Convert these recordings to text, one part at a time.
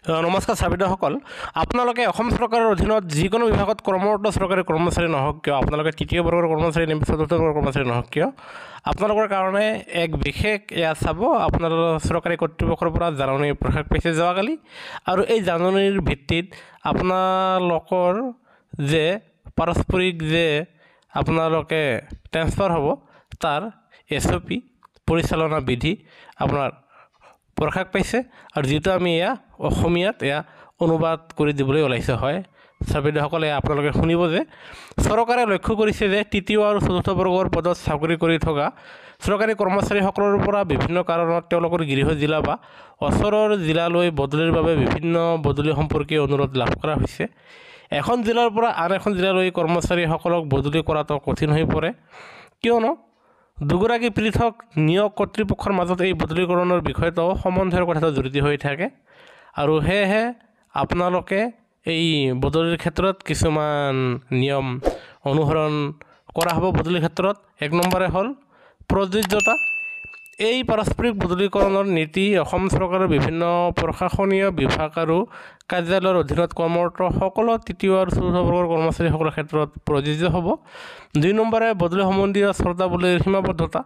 নমস্কাৰ ছাত্ৰসকল, আপোনালোকে অসম চৰকাৰৰ অধীনত যিকোনো বিভাগত কৰ্মৰত চৰকাৰী কৰ্মচাৰী নহওক কিয়, আপোনালোকে তৃতীয় বৰ্গৰ কৰ্মচাৰী নে চতুৰ্থ বৰ্গৰ কৰ্মচাৰী নহওক কিয়, আপোনালোকৰ কাৰণে এক বিশেষ চাব আপোনালোকৰ চৰকাৰী কৰ্তৃপক্ষৰ পৰা জাননী প্ৰকাশ পাইছে যোৱাকালি। আৰু এই জাননীৰ ভিত্তিত আপোনালোকৰ যে পাৰস্পৰিক যে আপোনালোকে ট্ৰেন্সফাৰ হ'ব তাৰ SOP পৰিচালনা বিধি আপোনাৰ প্ৰকাশ পাইছে। আৰু যিটো আমি অসমীয়াত অনুবাদ কৰি দিবলৈ ওলাইছে। হয় ছাত্ৰসকলে আপোনালোকে শুনিব যে চৰকাৰে লক্ষ্য কৰিছে যে তৃতীয় আৰু চতুৰ্থ বৰ্গৰ পদত চাকৰি কৰি থকা চৰকাৰী কৰ্মচাৰীসকলৰ পৰা বিভিন্ন কাৰণত তেওঁলোকৰ গৃহ জিলা বা ওচৰৰ জিলালৈ বদলিৰ বাবে বিভিন্ন বদলি সম্পৰ্কীয় অনুৰোধ লাভ কৰা হৈছে। এখন জিলাৰ পৰা আন এখন জিলালৈ কৰ্মচাৰীসকলক বদলি কৰাটো কঠিন হৈ পৰে, কিয়নো দুগৰাকী পৃথক নিয়োগ কৰ্তৃপক্ষৰ মাজত এই বদলীকৰণৰ বিষয়টো সম্বন্ধৰ কথাটো জড়িত হৈ থাকে। আৰু সেয়েহে আপোনালোকে এই বদলিৰ ক্ষেত্ৰত কিছুমান নিয়ম অনুসৰণ কৰা হ'ব। বদলিৰ ক্ষেত্ৰত 1 নম্বৰে হ'ল প্ৰযোজ্যতা। এই পাৰস্পৰিক বদলীকৰণৰ নীতি অসম চৰকাৰৰ বিভিন্ন প্ৰশাসনীয় বিভাগ আৰু কাৰ্যালয়ৰ অধীনত কৰ্মৰত সকলো তৃতীয় আৰু চতুৰ্থ বৰ্গৰ কৰ্মচাৰীসকলৰ ক্ষেত্ৰত প্ৰযোজ্য হ'ব। 2 নম্বৰে বদলি সম্বন্ধীয় চৰ্তাৱলীৰ সীমাবদ্ধতা।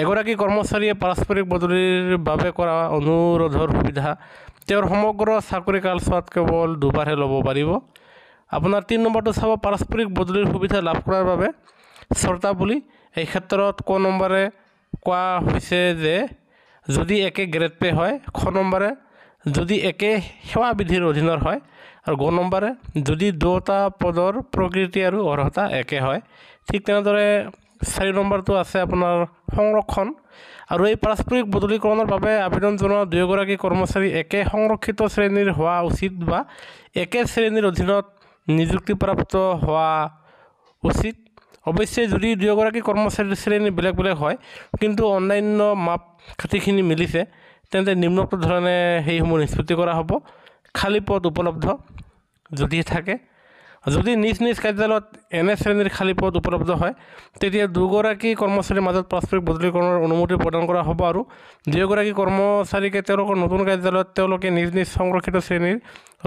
এগৰাকী কৰ্মচাৰীয়ে পাৰস্পৰিক বদলিৰ বাবে কৰা অনুৰোধৰ সুবিধা তেওঁৰ সমগ্ৰ চাকৰি কালছোৱাত কেৱল 2বাৰহে ল'ব পাৰিব। আপোনাৰ 3 নম্বৰটো চাব পাৰস্পৰিক বদলিৰ সুবিধা লাভ কৰাৰ বাবে চৰ্তাৱলী। এই ক্ষেত্ৰত ক নম্বৰে কোৱা হৈছে যে যদি একে গ্ৰেড পে হয়, খ নম্বৰে যদি একে সেৱা বিধিৰ অধীনৰ হয়, আৰু গ নম্বৰে যদি দুটা পদৰ প্ৰকৃতি আৰু অৰ্হতা একে হয়। ঠিক তেনেদৰে 4 নম্বৰটো আছে আপোনাৰ সংৰক্ষণ। আৰু এই পাৰস্পৰিক বদলীকৰণৰ বাবে আবেদন জনোৱা দুয়োগৰাকী কৰ্মচাৰী একে সংৰক্ষিত শ্ৰেণীৰ হোৱা উচিত বা একে শ্ৰেণীৰ অধীনত নিযুক্তিপ্ৰাপ্ত হোৱা উচিত। অৱশ্যে যদি দুয়োগৰাকী কৰ্মচাৰীৰ শ্ৰেণী বেলেগ বেলেগ হয় কিন্তু অন্যান্য মাপকাঠিখিনি মিলিছে, তেন্তে নিম্নোক্ত ধৰণে সেইসমূহ নিষ্পত্তি কৰা হ'ব। খালী পদ উপলব্ধ যদি থাকে, যদি নিজ নিজ কাৰ্যালয়ত এনে শ্ৰেণীৰ খালী পদ উপলব্ধ হয়, তেতিয়া দুগৰাকী কৰ্মচাৰীৰ মাজত পাৰস্পৰিক বদলীকৰণৰ অনুমতি প্ৰদান কৰা হ'ব। আৰু দুয়োগৰাকী কৰ্মচাৰীকে তেওঁলোকৰ নতুন কাৰ্যালয়ত তেওঁলোকে নিজ নিজ সংৰক্ষিত শ্ৰেণীৰ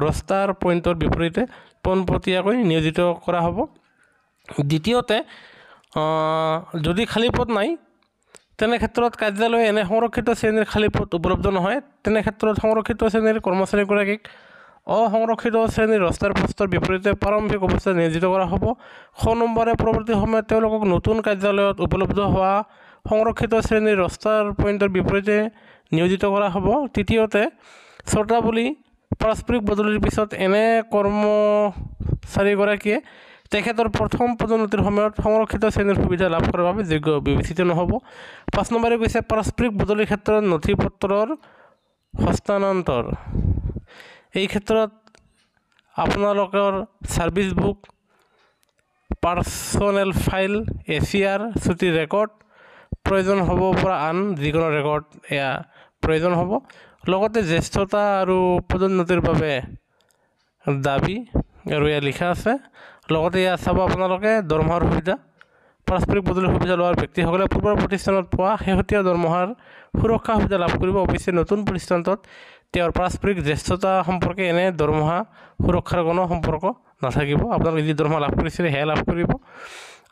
ৰষ্টাৰ পইণ্টৰ বিপৰীতে পোনপটীয়াকৈ নিয়োজিত কৰা হ'ব। দ্বিতীয়তে, যদি খালী পদ নাই, তেনে ক্ষেত্ৰত কাৰ্যালয়ে এনে সংৰক্ষিত শ্ৰেণীৰ খালী পদ উপলব্ধ নহয়, তেনে ক্ষেত্ৰত সংৰক্ষিত শ্ৰেণীৰ কৰ্মচাৰীগৰাকীক অসংৰক্ষিত শ্ৰেণীৰ ৰষ্টাৰ পোষ্টৰ বিপৰীতে প্ৰাৰম্ভিক অৱস্থাত নিয়োজিত কৰা হ'ব। খ নম্বৰে পৰৱৰ্তী সময়ত তেওঁলোকক নতুন কাৰ্যালয়ত উপলব্ধ হোৱা সংৰক্ষিত শ্ৰেণীৰ ৰষ্টাৰ পইণ্টৰ বিপৰীতে নিয়োজিত কৰা হ'ব। তৃতীয়তে, চৰ্তাৱলী পাৰস্পৰিক বদলিৰ পিছত এনে কৰ্মচাৰীগৰাকীয়ে তেখেতৰ প্ৰথম পদোন্নতিৰ সময়ত সংৰক্ষিত শ্ৰেণীৰ সুবিধা লাভ কৰাৰ বাবে যোগ্য বিবেচিত নহ'ব। 5 নম্বৰে কৈছে পাৰস্পৰিক বদলিৰ ক্ষেত্ৰত নথি পত্ৰৰ হস্তান্তৰ। এই ক্ষেত্ৰত আপোনালোকৰ service book, personal file, ACR, ছুটিৰ ৰেকৰ্ড প্ৰয়োজন হ'ব পৰা আন যিকোনো ৰেকৰ্ড প্ৰয়োজন হ'ব। লগতে জ্যেষ্ঠতা আৰু পদোন্নতিৰ বাবে দাবী, আৰু লিখা আছে। লগতে চাব আপোনালোকে দৰমহাৰ সুবিধা। পাৰস্পৰিক বদলিৰ সুবিধা লোৱাৰ ব্যক্তিসকলে পূৰ্বৰ প্ৰতিষ্ঠানত পোৱা শেহতীয়া দৰমহাৰ সুৰক্ষা সুবিধা লাভ কৰিব। অৱশ্যে নতুন প্ৰতিষ্ঠানটোত তেওঁৰ পাৰস্পৰিক জ্যেষ্ঠতা সম্পৰ্কে এনে দৰমহা সুৰক্ষাৰ কোনো সম্পৰ্ক নাথাকিব। আপোনালোকে যি দৰমহা লাভ কৰিছিলে সেয়া লাভ কৰিব।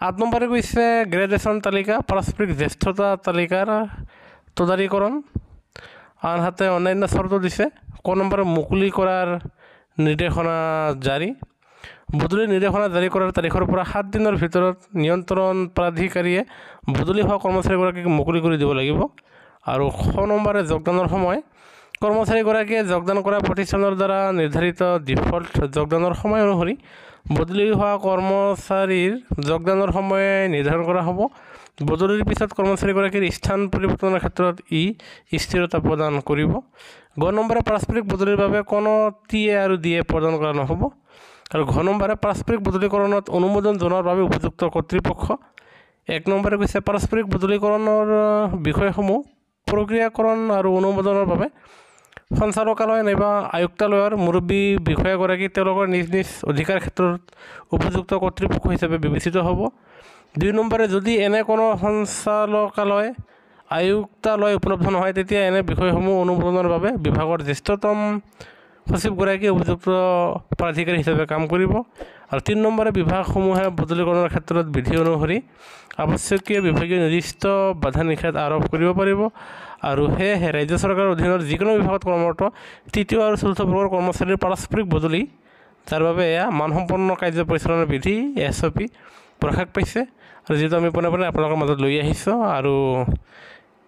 8 নম্বৰে কৈছে গ্ৰেডুৱেশ্যন তালিকা, পাৰস্পৰিক জ্যেষ্ঠতা তালিকাৰ তদাৰীকৰণ, আনহাতে অন্যান্য চৰ্ত দিছে। ক নম্বৰে মুকলি কৰাৰ নিৰ্দেশনা জাৰি। বদলি নিৰ্দেশনা জাৰি কৰাৰ তাৰিখৰ পৰা 7 দিনৰ ভিতৰত নিয়ন্ত্ৰণ প্ৰাধিকাৰীয়ে বদলি হোৱা কৰ্মচাৰীগৰাকীক মুকলি কৰি দিব লাগিব। আৰু খ নম্বৰে যোগদানৰ সময়। কৰ্মচাৰীগৰাকীয়ে যোগদান কৰা প্ৰতিষ্ঠানৰ দ্বাৰা নিৰ্ধাৰিত ডিফল্ট যোগদানৰ সময় অনুসৰি বদলি হোৱা কৰ্মচাৰীৰ যোগদানৰ সময় নিৰ্ধাৰণ কৰা হ'ব। বদলিৰ পিছত কৰ্মচাৰীগৰাকীৰ স্থান পৰিৱৰ্তনৰ ক্ষেত্ৰত স্থিৰতা প্ৰদান কৰিব। গ নম্বৰে পাৰস্পৰিক বদলিৰ বাবে কোনো TA আৰু DA প্ৰদান কৰা নহ'ব। আৰু ঘ নম্বৰে পাৰস্পৰিক বদলীকৰণত অনুমোদন জনোৱাৰ বাবে উপযুক্ত কৰ্তৃপক্ষ। 1 নম্বৰে কৈছে পাৰস্পৰিক বদলীকৰণৰ বিষয়সমূহ প্ৰক্ৰিয়াকৰণ আৰু অনুমোদনৰ বাবে সঞ্চালকালয় নাইবা আয়ুক্তালয়ৰ মুৰব্বী বিষয়াগৰাকী তেওঁলোকৰ নিজ নিজ অধিকাৰ ক্ষেত্ৰত উপযুক্ত কৰ্তৃপক্ষ হিচাপে বিবেচিত হ'ব। 2 নম্বৰে যদি এনে কোনো সঞ্চালকালয় আয়ুক্তালয় উপলব্ধ নহয়, তেতিয়া এনে বিষয়সমূহ অনুমোদনৰ বাবে বিভাগৰ জ্যেষ্ঠতম সচিবগৰাকী উপযুক্ত প্ৰাধিকাৰী হিচাপে কাম কৰিব। আৰু 3 নম্বৰে বিভাগসমূহে বদলীকৰণৰ ক্ষেত্ৰত বিধি অনুসৰি আৱশ্যকীয় বিভাগীয় নিৰ্দিষ্ট বাধা নিষেধ আৰোপ কৰিব পাৰিব। আৰু সেয়েহে ৰাজ্য চৰকাৰৰ অধীনত যিকোনো বিভাগত কৰ্মৰত তৃতীয় আৰু চতুৰ্থ বৰ্গৰ কৰ্মচাৰীৰ পাৰস্পৰিক বদলি, যাৰ বাবে এয়া মানসম্পন্ন কাৰ্য পৰিচালনাৰ বিধি SOP প্ৰকাশ পাইছে, আৰু যিটো আমি পোনে পোনে আপোনালোকৰ মাজত লৈ আহিছোঁ। আৰু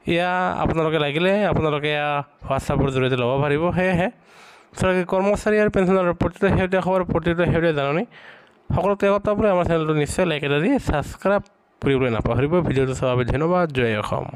এয়া আপোনালোকে লাগিলে আপোনালোকে এয়া হোৱাটছআপৰ জৰিয়তে ল'ব পাৰিব। সেয়েহে চৰকাৰী কৰ্মচাৰী আৰু পেঞ্চনাৰৰ প্ৰতিটো শেহতীয়া খবৰ, প্ৰতিটো শেহতীয়া জাননী সকলোতে একতা বুলি আমাৰ চেনেলটো নিশ্চয় লাইক এটা দি ছাবস্ক্ৰাইব কৰিবলৈ নাপাহৰিব। ভিডিঅ'টো চোৱাৰ বাবে ধন্যবাদ। জয় অসম।